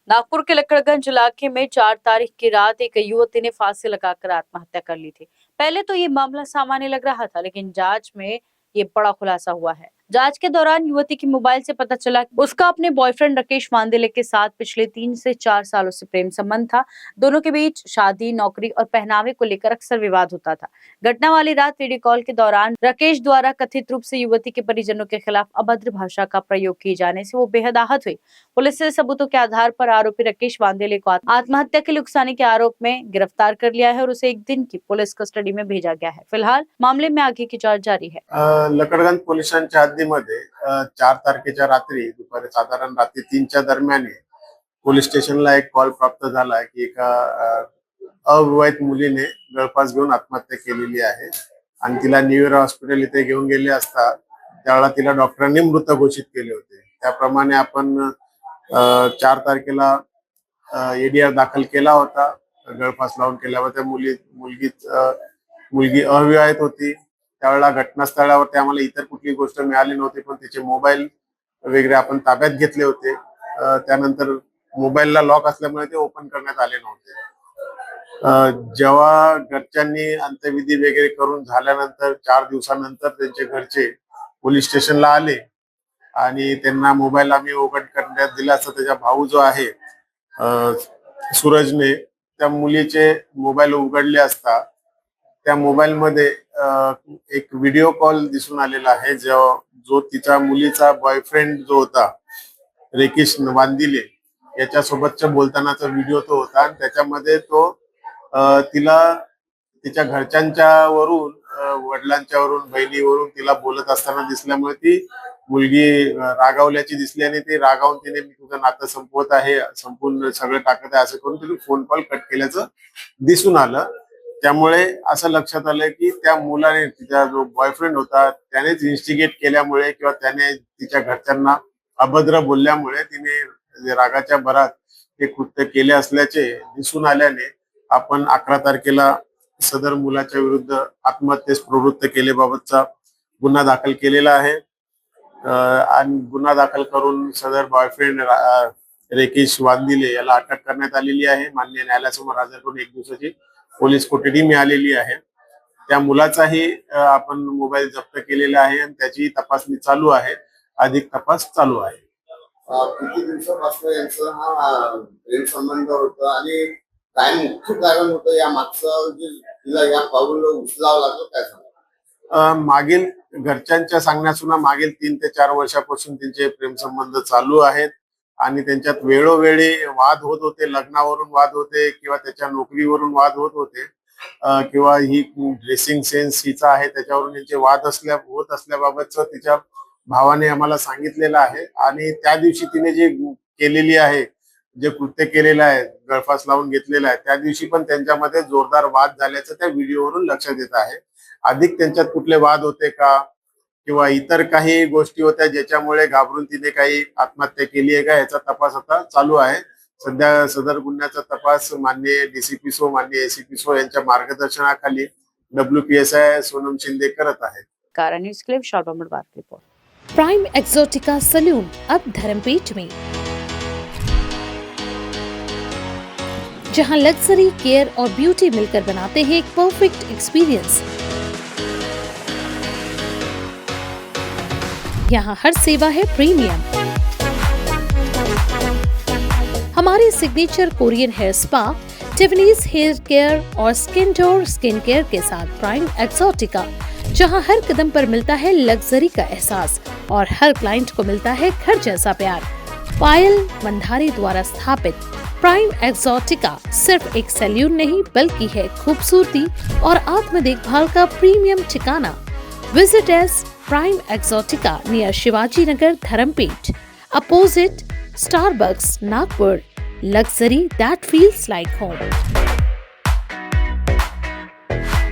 नागपुर के लक्कड़गंज इलाके में 4 तारीख की रात एक युवती ने फांसी लगाकर आत्महत्या कर ली थी। पहले तो ये मामला सामान्य लग रहा था, लेकिन जांच में ये बड़ा खुलासा हुआ है। जांच के दौरान युवती के मोबाइल से पता चला कि उसका अपने बॉयफ्रेंड राकेश वांदेले के साथ पिछले 3 से 4 सालों से प्रेम संबंध था। दोनों के बीच शादी, नौकरी और पहनावे को लेकर अक्सर विवाद होता था। घटना वाली रात वीडियो कॉल के दौरान राकेश द्वारा कथित रूप से युवती के परिजनों के खिलाफ अभद्र भाषा का प्रयोग किए जाने से वो बेहद आहत हुई। पुलिस ने सबूतों के आधार पर आरोपी राकेश वांदेले को आत्महत्या के लिए उकसाने के आरोप में गिरफ्तार कर लिया है और उसे 1 दिन की पुलिस कस्टडी में भेजा गया है। फिलहाल मामले में आगे की जांच जारी है। लकडगंज पोलिसांच्या हद्दीमध्ये 4 तारखेच्या रात्री दुपारी साधारण रात्री 3च्या दरम्यान पोलीस स्टेशनला एक कॉल प्राप्त झाला की एका अविवाहित मुलीने गळफास घेऊन आत्महत्या केलेली आहे आणि तिला न्यूयर हॉस्पिटल इथे घेऊन गेले असता त्यावेळेला तिला डॉक्टरांनी मृत घोषित केले होते। त्याप्रमाणे आपण 4 तारखेला एडीआर दाखल केला होता। गळफास लावून केल्यावर त्या मुलगी अविवाहित होती। त्यावेळेला घटनास्थळावर आम्हाला इतर कुठली गोष्ट मिळाली नव्हती, पण तिचे मोबाईल वगैरे आपण ताब्यात घेतले होते। त्यानंतर मोबाईलला लॉक असल्यामुळे ते ओपन करण्यात आले नव्हते। जेव्हा घरच्यांनी अंत्यविधी वगैरे करून झाल्यानंतर 4 दिवसानंतर त्यांचे घरचे पोलीस स्टेशनला आले आणि त्यांना मोबाईल आम्ही उघड करण्यात दिला असता त्याचा भाऊ जो आहे सूरजने त्या मुलीचे मोबाईल उघडले असता त्या मोबाईल मध्ये एक व्हिडिओ कॉल दिसून आलेला आहे जो तिचा मुलीचा बॉयफ्रेंड जो होता राकेश वांदिले याच्यासोबतचा बोलतानाचा व्हिडिओ तो होता आणि त्याच्यामध्ये तो तिला तिच्या घरच्यांच्या वरून वडिलांच्या वरून बहिणीवरून तिला बोलत असताना दिसल्यामुळे ती मुलगी रागावल्याची दिसली आणि ती रागावून तिने मी तुझं नातं संपवत आहे, संपूर्ण सगळं टाकत आहे असं करून तिने फोन कॉल कट केल्याचं दिसून आलं। त्यामुळे असं लक्षात आलं की त्या मुलाने तिचा जो बॉयफ्रेंड होता त्यानेच इन्स्टिगेट केल्यामुळे किंवा त्याने तिच्या घरच्यांना अभद्र बोलल्यामुळे तिने रागाच्या भरात हे कृत्य केले असल्याचे दिसून आल्याने आपण 11 तारखेला सदर मुलाच्या विरुद्ध आत्महत्येस प्रवृत्त केल्याबाबतचा गुन्हा दाखल केलेला आहे आणि गुन्हा दाखल करून सदर बॉयफ्रेंड राकेश वांदिले याला अटक करण्यात आलेली आहे। माननीय न्यायालयासमोर हजर करून 1 दिवसाची पोलीस कोठडी मिळालेली आहे। त्या मुलाचाही आपण मोबाईल जप्त केलेला आहे आणि त्याची तपासणी चालू आहे, अधिक तपास चालू आहे। किती दिवसापासून यांचा हा प्रेम संबंध होता आणि काय मुख्य कारण होतं या मागचं तिला या पाऊल उचलावं लागलं काय सांगा? मागील घरच्यांच्या सांगण्यासुना मागील 3 ते 4 वर्षापासून त्यांचे प्रेम संबंध चालू आहेत आणि त्यांच्यात वेळोवेळी वाद होत होते। लग्नावरून वाद होते किंवा त्याच्या नोकरीवरून वाद होत होते किंवा ही ड्रेसिंग सेन्स हिचा आहे त्याच्यावरून त्यांचे वाद होत असल्याबाबतचं तिच्या भावाने आम्हाला सांगितलेलं आहे आणि त्या दिवशी तिने जे केलेली आहे, जे कृत्य केलेलं आहे, गळफास लावून घेतलेला आहे, त्या दिवशी पण त्यांच्यामध्ये जोरदार वाद झाल्याचं त्या व्हिडिओवरून लक्षात येत आहे। अधिक त्यांच्यात कुठले वाद होते का किंवा इतर काही गोष्टी होत्या ज्याच्यामुळे घाबरून तिने काही आत्महत्या केली आहे का याचा तपास आता चालू आहे। सध्या सदर गुन्ह्याचा तपास माननीय डीसीपी सो माननीय एसीपी सो यांच्या मार्गदर्शनाखाली WPSI सोनम शिंदे करत आहेत। कारण न्यूज़ के लिए विशाल भंवर बात रिपोर्ट। प्राइम एक्सोटिका सैलून अब धर्मपेट में, जहां लग्जरी, केयर और ब्यूटी मिलकर बनाते हैं एक परफेक्ट एक्सपीरियंस। यहाँ हर सेवा है प्रीमियम। हमारे signature Korean hair spa, Tiffany's hair care और स्किन केयर के साथ प्राइम एक्सोटिका, जहां हर कदम पर मिलता है लग्जरी का एहसास और हर क्लाइंट को मिलता है घर जैसा प्यार। पायल मंधारी द्वारा स्थापित प्राइम एक्सोटिका सिर्फ एक सैलून नहीं बल्कि है खूबसूरती और आत्म देखभाल का प्रीमियम ठिकाना। Visit S prime Exotica near Shivaji Nagar, Dharampeth, opposite Starbucks, Nagpur. Luxury that feels like home.